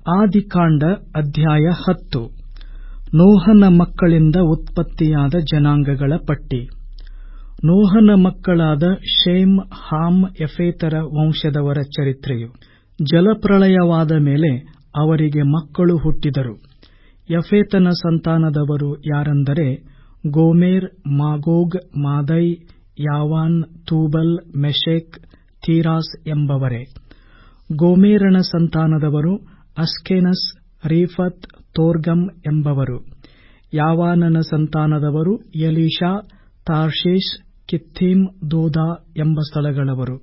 ಆದಿಕಾಂಡ ಅಧ್ಯಾಯ 10. ನೋಹನ ಮಕ್ಕಳಿಂದ ಉತ್ಪತ್ತಿಯಾದ ಜನಾಂಗಗಳ ಪಟ್ಟಿ. ನೋಹನ ಮಕ್ಕಳಾದ ಶೇಮ್, ಹಾಮ್, ಯಫೇತರ ವಂಶದವರ ಚರಿತ್ರೆಯು. ಜಲಪ್ರಳಯವಾದ ಮೇಲೆ ಅವರಿಗೆ ಮಕ್ಕಳು ಹುಟ್ಟಿದರು. ಯಫೇತನ ಸಂತಾನದವರು ಯಾರೆಂದರೆ Gomer, Magog, ಮಾದೈ, Javan, Tubal, Meshech, Tiras ಎಂಬವರೇ. ಗೋಮೆರನ ಸಂತಾನದವರು ಅಸ್ಕೆನಸ್, ರೀಫತ್, ತೋರ್ಗಮ್ ಎಂಬವರು. ಯಾವಾನನ ಸಂತಾನದವರು ಎಲೀಷಾ, ತಾರ್ಷೀಷ್, ಕಿತ್ತೀಮ್, ದೋದಾ ಎಂಬ ಸ್ಥಳಗಳವರು.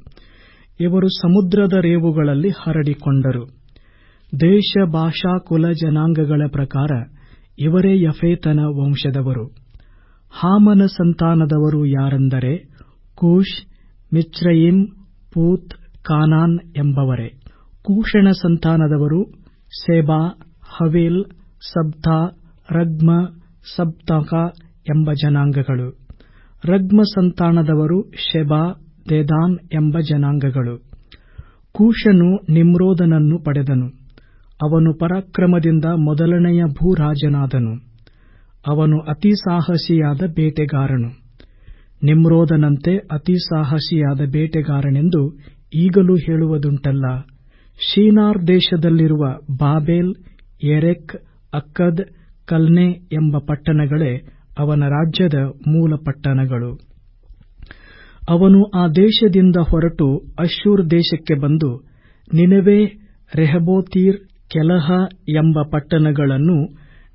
ಇವರು ಸಮುದ್ರದ ರೇವುಗಳಲ್ಲಿ ಹರಡಿಕೊಂಡರು. ದೇಶ, ಭಾಷಾ, ಕುಲ, ಜನಾಂಗಗಳ ಪ್ರಕಾರ ಇವರೇ ಯಫೇತನ ವಂಶದವರು. ಹಾಮನ ಸಂತಾನದವರು ಯಾರೆಂದರೆ ಕೂಷ್, ಮಿಚ್ರಯಿಮ್, ಪೂತ್, ಕಾನಾನ್ ಎಂಬವರೇ. ಕೂಷನ ಸಂತಾನದವರು ಸೇಬಾ, ಹವೀಲ್, ಸಬ್ತಾ, ರಗ್ಮ, ಸಬ್ತಕ ಎಂಬ ಜನಾಂಗಗಳು. ರಗ್ಮ ಸಂತಾನದವರು ಶೆಬಾ, ದೆದಾನ್ ಎಂಬ ಜನಾಂಗಗಳು. ಕೂಷನು ನಿಮ್ರೋದನನ್ನು ಪಡೆದನು. ಅವನು ಪರಾಕ್ರಮದಿಂದ ಮೊದಲನೆಯ ಭೂರಾಜನಾದನು. ಅವನು ಅತಿ ಸಾಹಸಿಯಾದ ಬೇಟೆಗಾರನು. ನಿಮ್ರೋದನಂತೆ ಅತಿ ಸಾಹಸಿಯಾದ ಬೇಟೆಗಾರನೆಂದು ಈಗಲೂ ಹೇಳುವುದುಂಟಲ್ಲ. ಶಿನಾರ್ ದೇಶದಲ್ಲಿರುವ ಬಾಬೆಲ್, ಎರೆಕ್, ಅಕ್ಕದ್, ಕಲ್ನೆ ಎಂಬ ಪಟ್ಟಣಗಳೇ ಅವನ ರಾಜ್ಯದ ಮೂಲ ಪಟ್ಟಣಗಳು. ಅವನು ಆ ದೇಶದಿಂದ ಹೊರಟು ಅಶ್ಶೂರ್ ದೇಶಕ್ಕೆ ಬಂದು ನಿನೆವೆ, ರೆಹಬೋತೀರ್, ಕೆಲಹ ಎಂಬ ಪಟ್ಟಣಗಳನ್ನು,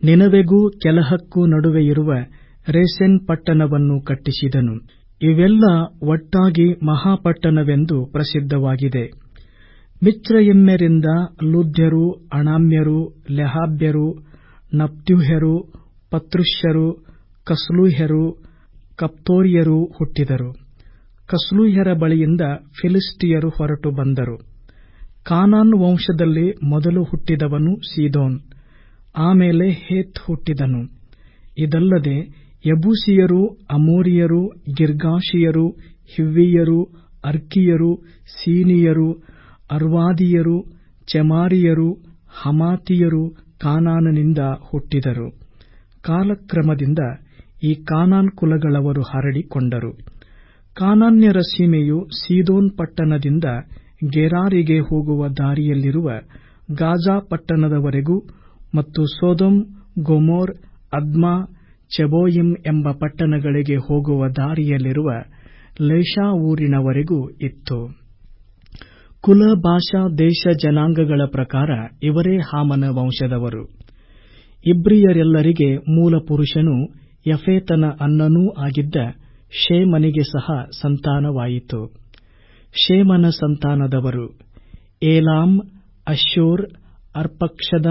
ನಿನೆವೆಗೂ ಕೆಲಹಕ್ಕೂ ನಡುವೆ ಇರುವ ರೇಸೆನ್ ಪಟ್ಟಣವನ್ನು ಕಟ್ಟಿಸಿದನು. ಇವೆಲ್ಲ ಒಟ್ಟಾಗಿ ಮಹಾಪಟ್ಟಣವೆಂದು ಪ್ರಸಿದ್ಧವಾಗಿದೆ. ಮಿಚ್ರಯಿಮ್ಯರಿಂದ ಲುದ್ಯರು, ಅಣಾಮ್ಯರು, ಲೆಹಾಬ್ಯರು, ನಪ್ತೂಹ್ಯರು, ಪತ್ರುಶ್ಯರು, ಕಸ್ಲೂಹ್ಯರು, ಕಪ್ತೋರ್ಯರು ಹುಟ್ಟಿದರು. ಕಸ್ಲೂಹ್ಯರ ಬಳಿಯಿಂದ ಫಿಲಿಷ್ಟಿಯರು ಹೊರಟು ಬಂದರು. ಕಾನಾನ್ ವಂಶದಲ್ಲಿ ಮೊದಲು ಹುಟ್ಟಿದವನು ಸೀದೋನ್. ಆಮೇಲೆ ಹೇತ್ ಹುಟ್ಟಿದನು. ಇದಲ್ಲದೆ ಯಬೂಸಿಯರು, ಅಮೋರಿಯರು, ಗಿರ್ಗಾಷಿಯರು, ಹಿವ್ವಿಯರು, ಅರ್ಕಿಯರು, ಸೀನಿಯರು, ಅರ್ವಾದಿಯರು, ಚೆಮಾರಿಯರು, ಹಮಾತಿಯರು ಕಾನಾನನಿಂದ ಹುಟ್ಟಿದರು. ಕಾಲಕ್ರಮದಿಂದ ಈ ಕಾನಾನ್ ಕುಲಗಳವರು ಹರಡಿಕೊಂಡರು. ಕಾನಾನ್ಯರ ಸೀಮೆಯು ಸೀದೋನ್ ಪಟ್ಟಣದಿಂದ ಗೆರಾರಿಗೆ ಹೋಗುವ ದಾರಿಯಲ್ಲಿರುವ ಗಾಜಾ ಪಟ್ಟಣದವರೆಗೂ ಮತ್ತು ಸೊದೋಮ್, ಗೊಮೋರ್, ಅದ್ಮಾ, ಚೆಬೋಯಿಮ್ ಎಂಬ ಪಟ್ಟಣಗಳಿಗೆ ಹೋಗುವ ದಾರಿಯಲ್ಲಿರುವ ಲೇಷಾ ಊರಿನವರೆಗೂ ಇತ್ತು. ಕುಲ, ಭಾಷಾ, ದೇಶ, ಜನಾಂಗಗಳ ಪ್ರಕಾರ ಇವರೇ ಹಾಮನ ವಂಶದವರು. ಇಬ್ರಿಯರೆಲ್ಲರಿಗೆ ಮೂಲ ಪುರುಷನೂ ಯಫೇತನ ಅಣ್ಣನೂ ಆಗಿದ್ದ ಶೇಮನಿಗೆ ಸಹ ಸಂತಾನವಾಯಿತು. ಶೇಮನ ಸಂತಾನದವರು ಏಲಾಮ್, ಅಶ್ಶೂರ್, ಅರ್ಪಕ್ಷದ,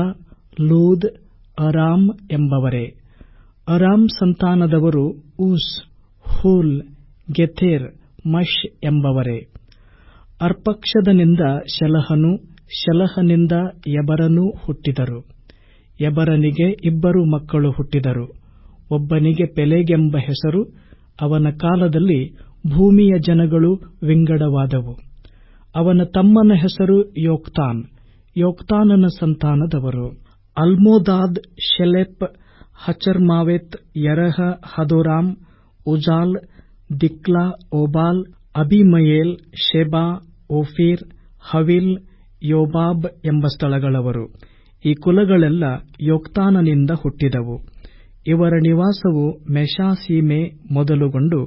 ಲೂದ್, ಅರಾಮ್ ಎಂಬವರೇ. ಅರಾಮ್ ಸಂತಾನದವರು ಊಸ್, ಹೂಲ್, ಗೆಥೆರ್, ಮಷ್ ಎಂಬವರೇ. ಅರ್ಪಕ್ಷದನಿಂದ ಶೆಲಹನು, ಶೆಲಹನಿಂದ ಎಬರನೂ ಹುಟ್ಟಿದರು. ಎಬರನಿಗೆ 2 ಮಕ್ಕಳು ಹುಟ್ಟಿದರು. ಒಬ್ಬನಿಗೆ ಪೆಲೆಗೆಂಬ ಹೆಸರು. ಅವನ ಕಾಲದಲ್ಲಿ ಭೂಮಿಯ ಜನಗಳು ವಿಂಗಡವಾದವು. ಅವನ ತಮ್ಮನ ಹೆಸರು ಯೋಕ್ತಾನ್. ಯೋಕ್ತಾನನ ಸಂತಾನದವರು Almodad, Sheleph, Hazarmaveth, Jerah, Hadoram, Uzal, Diklah, Obal, Abimael, Sheba, Ophir, Havilah, Jobab ಎಂಬ ಸ್ಥಳಗಳವರು. ಈ ಕುಲಗಳೆಲ್ಲ ಯೋಕ್ತಾನನಿಂದ ಹುಟ್ಟಿದವು. ಇವರ ನಿವಾಸವು ಮೆಷಾ ಸೀಮೆ ಮೊದಲುಗೊಂಡು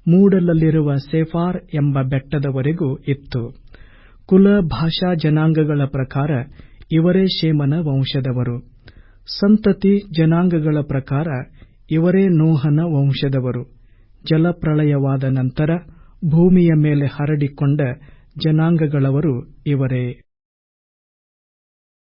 ಮೂಡಲಲ್ಲಿರುವ ಸೆಫಾರ್ ಎಂಬ ಬೆಟ್ಟದವರೆಗೂ ಇತ್ತು. ಕುಲ, ಭಾಷಾ, ಜನಾಂಗಗಳ ಪ್ರಕಾರ ಇವರೇ ಶೇಮನ ವಂಶದವರು. ಸಂತತಿ, ಜನಾಂಗಗಳ ಪ್ರಕಾರ ಇವರೇ ನೋಹನ ವಂಶದವರು. ಜಲಪ್ರಳಯವಾದ ನಂತರ ಭೂಮಿಯ ಮೇಲೆ ಹರಡಿಕೊಂಡ ಜನಾಂಗಗಳವರು ಇವರೇ.